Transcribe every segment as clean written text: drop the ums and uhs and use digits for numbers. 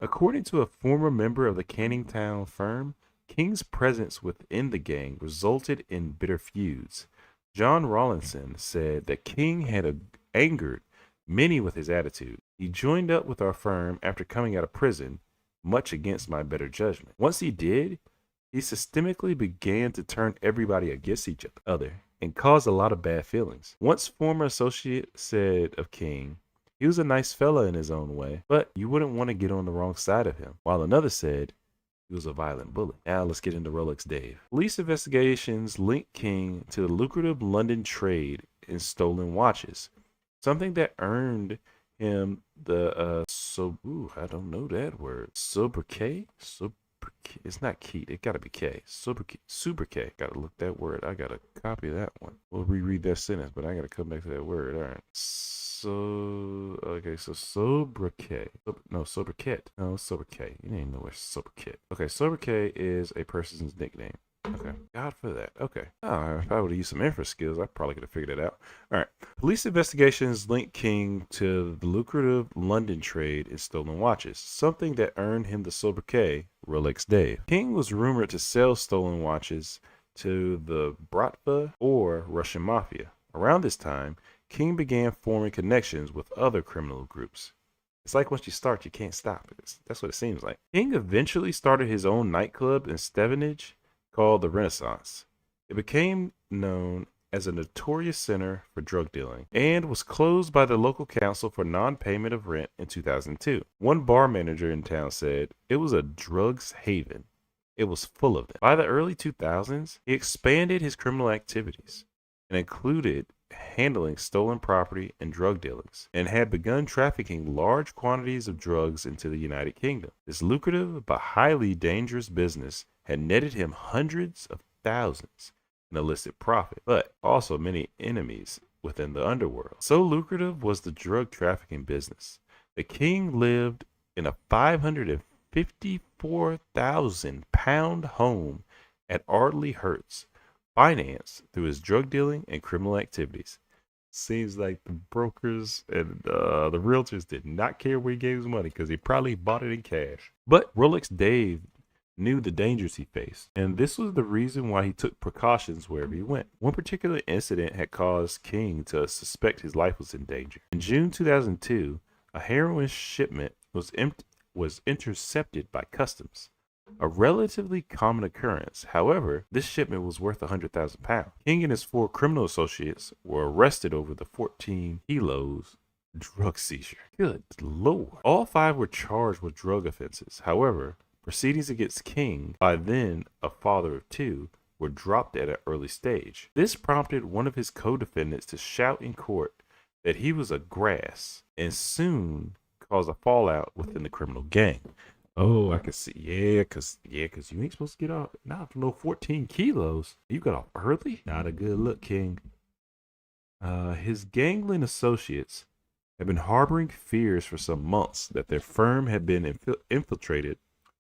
According to a former member of the Canningtown firm, King's presence within the gang resulted in bitter feuds. John Rawlinson said that King had angered many with his attitude. He joined up with our firm after coming out of prison, much against my better judgment. Once he did, he systemically began to turn everybody against each other and caused a lot of bad feelings. Once former associate said of King, he was a nice fella in his own way, but you wouldn't want to get on the wrong side of him. While another said he was a violent bully. Now let's get into Rolex Dave. Police investigations link King to the lucrative London trade in stolen watches, something that earned him the I don't know that word. Sobriquet? It's not key. It gotta be K. Sobriquet. Gotta look that word. I gotta copy that one. We'll reread that sentence, but I gotta come back to that word. All right. So sobriquet. No, sobriquet. No, sobriquet. You didn't know where sobriquet. Okay, sobriquet is a person's nickname. Okay. God for that. Okay. Oh, if I would have used some info skills, I probably could have figured it out. All right. Police investigations link King to the lucrative London trade in stolen watches, something that earned him the sobriquet Rolex Dave. King was rumored to sell stolen watches to the Bratva or Russian mafia. Around this time, King began forming connections with other criminal groups. It's like once you start, you can't stop. That's what it seems like. King eventually started his own nightclub in Stevenage called the Renaissance. It became known as a notorious center for drug dealing and was closed by the local council for non-payment of rent in 2002. One bar manager in town said it was a drugs haven. It was full of them. By the early 2000s, he expanded his criminal activities and included handling stolen property and drug dealings, and had begun trafficking large quantities of drugs into the United Kingdom. This lucrative but highly dangerous business had netted him hundreds of thousands in illicit profit, but also many enemies within the underworld. So lucrative was the drug trafficking business. The king lived in a 554,000-pound home at Ardley Herts, financed through his drug dealing and criminal activities. Seems like the brokers and the realtors did not care where he gave his money because he probably bought it in cash. But Rolex Dave knew the dangers he faced, and this was the reason why he took precautions wherever he went. One particular incident had caused King to suspect his life was in danger. In June 2002, a heroin shipment was intercepted by customs, a relatively common occurrence. However, this shipment was worth 100,000 pounds. King and his 4 criminal associates were arrested over the 14 kilos drug seizure. Good Lord. All 5 were charged with drug offenses. However, proceedings against King, by then a father of 2, were dropped at an early stage. This prompted one of his co-defendants to shout in court that he was a grass, and soon caused a fallout within the criminal gang. Oh, I can see. Yeah, cause you ain't supposed to get off. Not for no 14 kilos. You got off early. Not a good look, King. His gangland associates have been harboring fears for some months that their firm had been infiltrated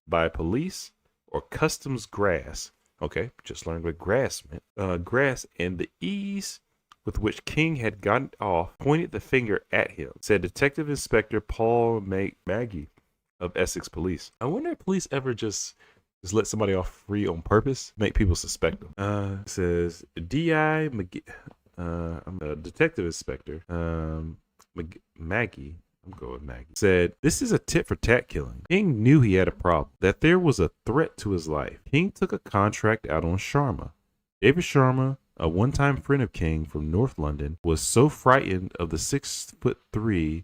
by police or customs grass. Okay, just learned what grass meant. Grass, and the ease with which King had gotten off pointed the finger at him, said Detective Inspector Paul Maggie of Essex Police. I wonder if police ever just let somebody off free on purpose, make people suspect them. It says D.I. McGee, I'm a detective inspector, Maggie, I'm going with Maggie, said, this is a tit for tat killing. King knew he had a problem, that there was a threat to his life. King took a contract out on Sharma. David Sharma, a one-time friend of King from North London, was so frightened of the 6'3",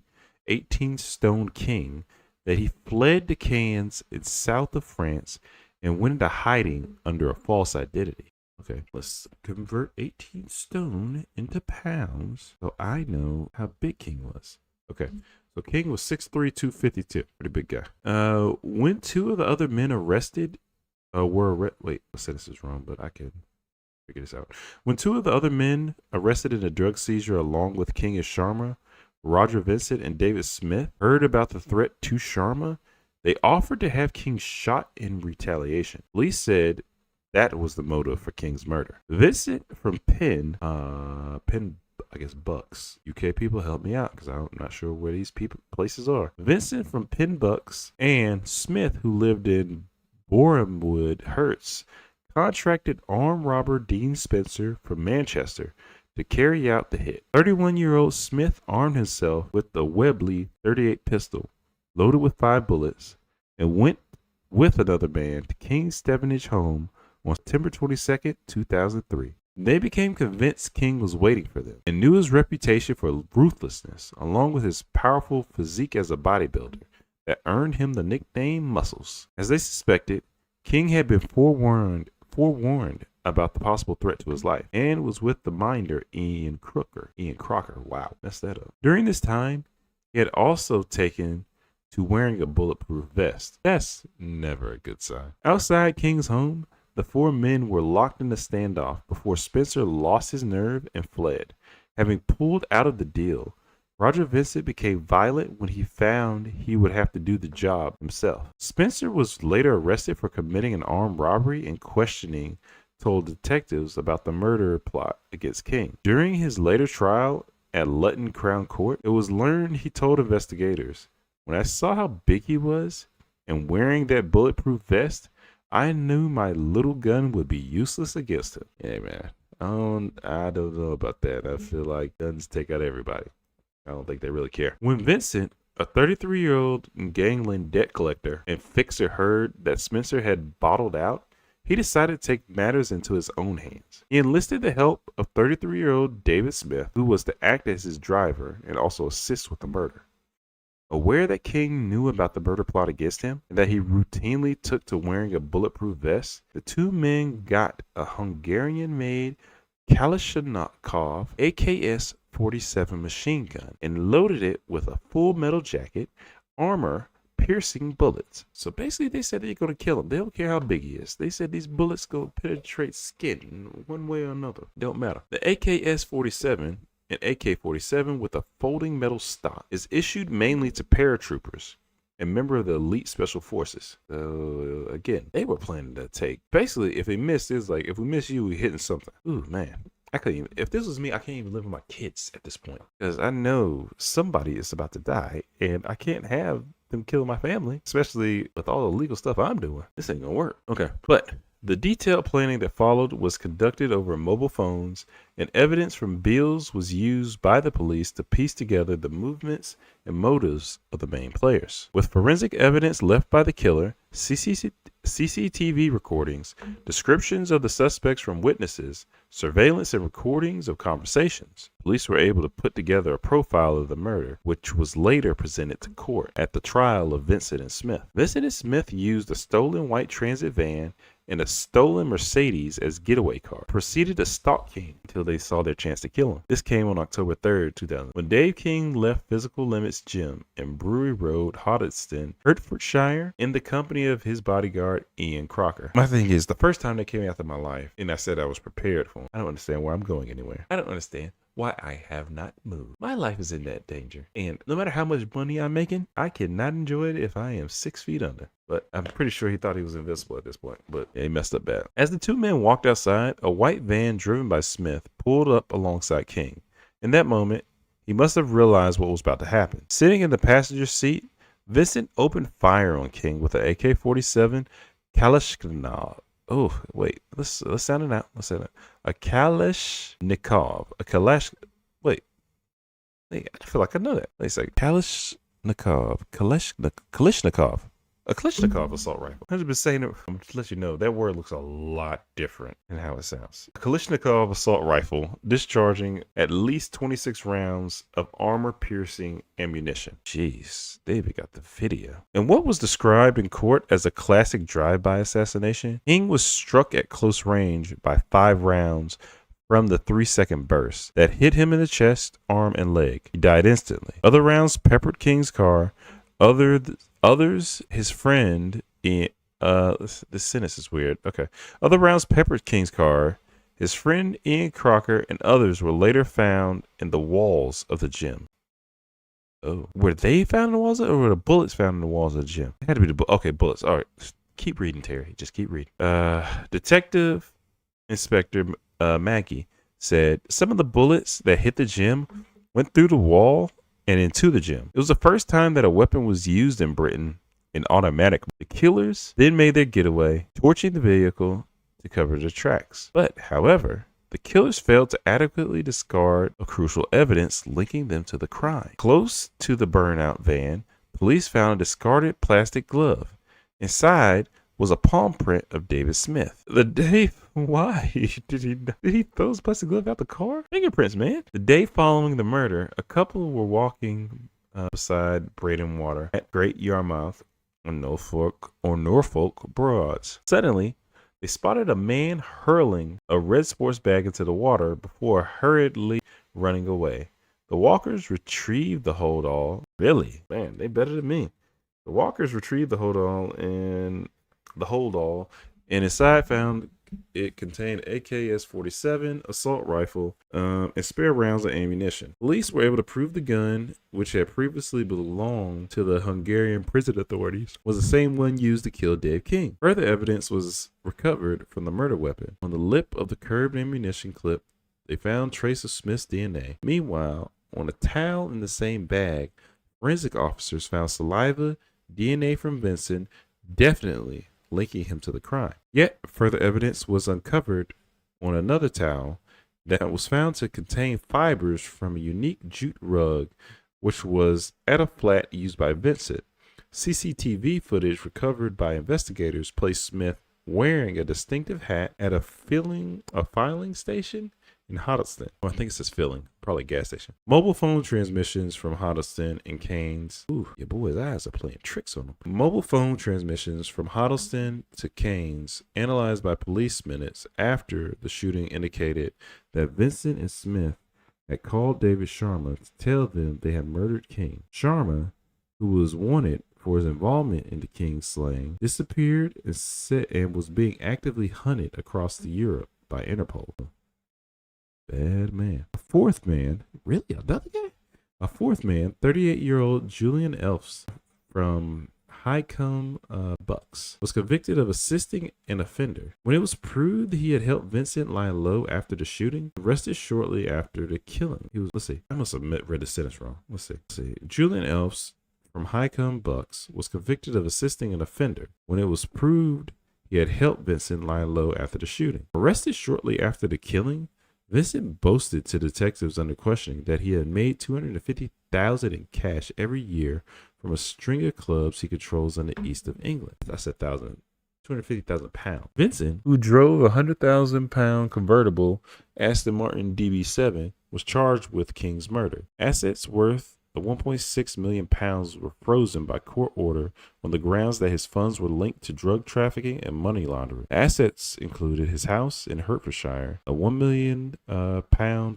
18-stone King that he fled to Cannes in south of France and went into hiding under a false identity. Okay, let's convert 18 stone into pounds so I know how big King was. Okay, so King was 6'3", 252. Pretty big guy. When 2 of the other men arrested wait, I said this is wrong, but I can figure this out. When 2 of the other men arrested in a drug seizure along with King and Sharma, Roger Vincent and David Smith, heard about the threat to Sharma, they offered to have King shot in retaliation. Police said that was the motive for King's murder. Vincent from I guess Bucks. UK people, help me out because I'm not sure where these places are. Vincent from Pennbucks and Smith, who lived in Borehamwood, Herts, contracted armed robber Dean Spencer from Manchester to carry out the hit. 31-year-old Smith armed himself with the Webley .38 pistol, loaded with 5 bullets, and went with another man to King's Stevenage home on September 22nd, 2003. They became convinced King was waiting for them and knew his reputation for ruthlessness, along with his powerful physique as a bodybuilder, that earned him the nickname Muscles. As they suspected, King had been forewarned about the possible threat to his life and was with the minder Ian Crocker. Wow, messed that up. During this time, he had also taken to wearing a bulletproof vest. That's never a good sign. Outside King's home, the 4 men were locked in a standoff before Spencer lost his nerve and fled. Having pulled out of the deal, Roger Vincent became violent when he found he would have to do the job himself. Spencer was later arrested for committing an armed robbery, and questioning told detectives about the murder plot against King. During his later trial at Luton Crown Court, it was learned he told investigators, "When I saw how big he was and wearing that bulletproof vest, I knew my little gun would be useless against him." Yeah, man. I don't know about that. I feel like guns take out everybody. I don't think they really care. When Vincent, a 33-year-old gangland debt collector and fixer, heard that Spencer had bottled out, he decided to take matters into his own hands. He enlisted the help of 33-year-old David Smith, who was to act as his driver and also assist with the murder. Aware that King knew about the murder plot against him and that he routinely took to wearing a bulletproof vest, the 2 men got a Hungarian-made Kalashnikov AKS-47 machine gun and loaded it with a full metal jacket, armor, piercing bullets. So basically they said they're going to kill him. They don't care how big he is. They said these bullets go penetrate skin one way or another. Don't matter. The AKS-47, an AK-47 with a folding metal stock, is issued mainly to paratroopers and member of the elite special forces. So again, they were planning to take. Basically, if they missed, it's like, if we miss you, we're hitting something. Ooh, man. I couldn't even, if this was me, I can't even live with my kids at this point. Because I know somebody is about to die, and I can't have them kill my family, especially with all the legal stuff I'm doing. This ain't gonna work. Okay. But the detailed planning that followed was conducted over mobile phones, and evidence from bills was used by the police to piece together the movements and motives of the main players. With forensic evidence left by the killer, CCTV recordings, descriptions of the suspects from witnesses, surveillance and recordings of conversations, police were able to put together a profile of the murder, which was later presented to court at the trial of Vincent and Smith. Vincent and Smith used a stolen white transit van and a stolen Mercedes as getaway car, proceeded to stalk King until they saw their chance to kill him. This came on October 3rd, 2000. When Dave King left Physical Limits Gym in Brewery Road, Hoddesdon, Hertfordshire, in the company of his bodyguard, Ian Crocker. My thing is, the first time they came after my life, and I said I was prepared for them, I don't understand why I'm going anywhere. I don't understand why I have not moved. My life is in that danger, and no matter how much money I'm making, I cannot enjoy it if I am 6 feet under. But I'm pretty sure he thought he was invincible at this point, but yeah, he messed up bad. As the 2 men walked outside, a white van driven by Smith pulled up alongside King. In that moment, he must have realized what was about to happen. Sitting in the passenger seat, Vincent opened fire on King with an AK-47 Kalashnikov. Oh, wait, let's sound it out. Let's sound it out. A Kalashnikov. Wait, I feel like I know that. They say Kalashnikov. Kalashnikov. A Kalashnikov assault rifle. I've been saying it. I'm to let you know that word looks a lot different in how it sounds. A Kalashnikov assault rifle discharging at least 26 rounds of armor-piercing ammunition. Jeez, David got the video. And what was described in court as a classic drive-by assassination, King was struck at close range by 5 rounds from the 3-second burst that hit him in the chest, arm, and leg. He died instantly. Other rounds peppered King's car. Others, his friend, this sentence is weird. Okay. Other rounds peppered King's car. His friend Ian Crocker and others were later found in the walls of the gym. Oh, were they found in the walls, or were the bullets found in the walls of the gym? It had to be okay, bullets. All right, keep reading, Terry. Just keep reading. Detective Inspector Mackey said some of the bullets that hit the gym went through the wall and into the gym. It was the first time that a weapon was used in Britain, an automatic. The killers then made their getaway, torching the vehicle to cover the tracks. But, however, the killers failed to adequately discard a crucial evidence linking them to the crime. Close to the burnout van, police found a discarded plastic glove. Inside was a palm print of David Smith. Why did he throw his plastic glove out the car? Fingerprints, man. The day following the murder, a couple were walking beside Braden Water at Great Yarmouth on Norfolk Broads. Suddenly, they spotted a man hurling a red sports bag into the water before hurriedly running away. The walkers retrieved the holdall. Really? Man, they better than me. The walkers retrieved the holdall and inside found it contained AKS-47 assault rifle and spare rounds of ammunition. Police were able to prove the gun, which had previously belonged to the Hungarian prison authorities, was the same one used to kill Dave King. Further evidence was recovered from the murder weapon. On the lip of the curved ammunition clip, they found traces of Smith's DNA. Meanwhile, on a towel in the same bag, forensic officers found saliva, DNA from Vincent, definitely linking him to the crime. Yet, further evidence was uncovered on another towel that was found to contain fibers from a unique jute rug, which was at a flat used by Vincent. CCTV footage recovered by investigators placed Smith wearing a distinctive hat at a filing station in Hoddesdon. Oh, I think it says filling, probably gas station. Mobile phone transmissions from Hoddesdon and Keynes. Ooh, your boy's eyes are playing tricks on him. Mobile phone transmissions from Hoddesdon to Keynes, analyzed by police minutes after the shooting, indicated that Vincent and Smith had called David Sharma to tell them they had murdered King. Sharma, who was wanted for his involvement in the King's slaying, disappeared and was being actively hunted across Europe by Interpol. Bad man. A fourth man, really another guy? A fourth man, 38-year-old Julian Elfs from Highcombe, Bucks, was convicted of assisting an offender. When it was proved he had helped Vincent lie low after the shooting, arrested shortly after the killing. I must have read the sentence wrong. Let's see. Julian Elfs from Highcombe, Bucks was convicted of assisting an offender. When it was proved he had helped Vincent lie low after the shooting. Arrested shortly after the killing, Vincent boasted to detectives under questioning that he had made $250,000 in cash every year from a string of clubs he controls in the east of England. I said £250,000. Vincent, who drove a £100,000 convertible Aston Martin DB7, was charged with King's murder. Assets worth £1.6 million were frozen by court order on the grounds that his funds were linked to drug trafficking and money laundering. Assets included his house in Hertfordshire, a £1 million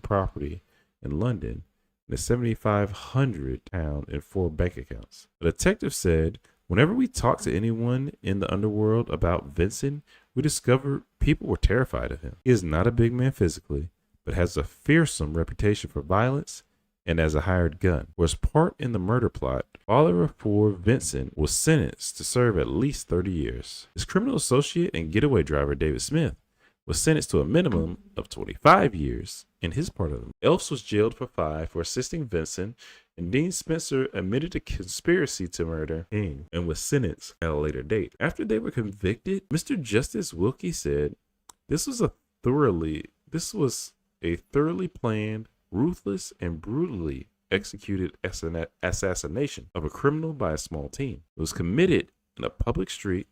property in London, and a £7,500 in 4 bank accounts. The detective said, "Whenever we talked to anyone in the underworld about Vincent, we discovered people were terrified of him. He is not a big man physically, but has a fearsome reputation for violence and as a hired gun." For his part in the murder plot, father of 4 Vincent was sentenced to serve at least 30 years. His criminal associate and getaway driver, David Smith, was sentenced to a minimum of 25 years in his part of them. Elfs was jailed for 5 for assisting Vincent, and Dean Spencer admitted a conspiracy to murder King and was sentenced at a later date. After they were convicted, Mr. Justice Wilkie said, this was a thoroughly planned, ruthless, and brutally executed assassination of a criminal by a small team. It was committed in a public street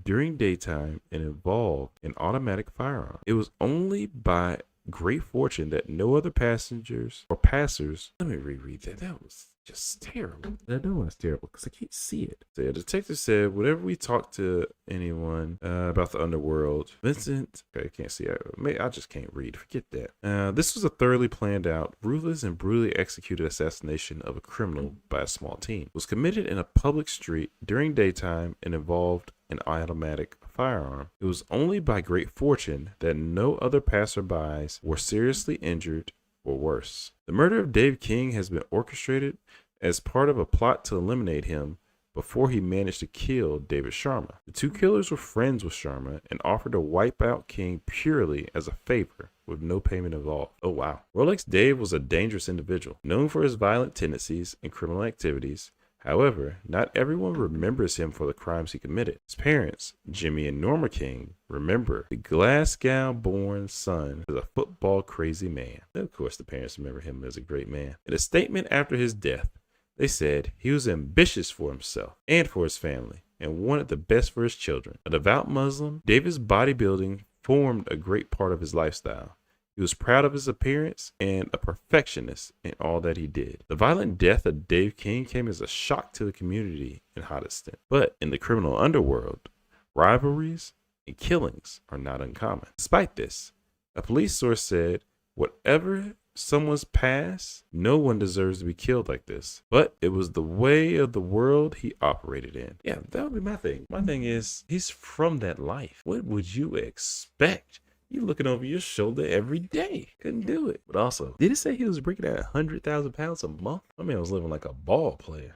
during daytime and involved an automatic firearm. It was only by great fortune that no other passengers or passers. Let me reread that. That was just terrible. I know it's terrible because I can't see it. So the detective said, whenever we talk to anyone about the underworld, Vincent, okay, I can't see it. I just can't read. Forget that. This was a thoroughly planned out, ruthless, and brutally executed assassination of a criminal by a small team. It was committed in a public street during daytime and involved an automatic firearm. It was only by great fortune that no other passerbys were seriously injured or worse. The murder of Dave King has been orchestrated as part of a plot to eliminate him before he managed to kill David Sharma. The 2 killers were friends with Sharma and offered to wipe out King purely as a favor with no payment involved. Oh wow. Rolex Dave was a dangerous individual, known for his violent tendencies and criminal activities. However, not everyone remembers him for the crimes he committed. His parents, Jimmy and Norma King, remember the Glasgow-born son as a football-crazy man. And of course, the parents remember him as a great man. In a statement after his death, they said he was ambitious for himself and for his family and wanted the best for his children. A devout Muslim, David's bodybuilding formed a great part of his lifestyle. He was proud of his appearance and a perfectionist in all that he did. The violent death of Dave King came as a shock to the community in Hoddesdon. But in the criminal underworld, rivalries and killings are not uncommon. Despite this, a police source said, whatever someone's past, no one deserves to be killed like this. But it was the way of the world he operated in. Yeah, that would be my thing. My thing is, he's from that life. What would you expect? You looking over your shoulder every day. Couldn't do it. But also, did it say he was breaking at 100,000 pounds a month? My man was living like a ball player.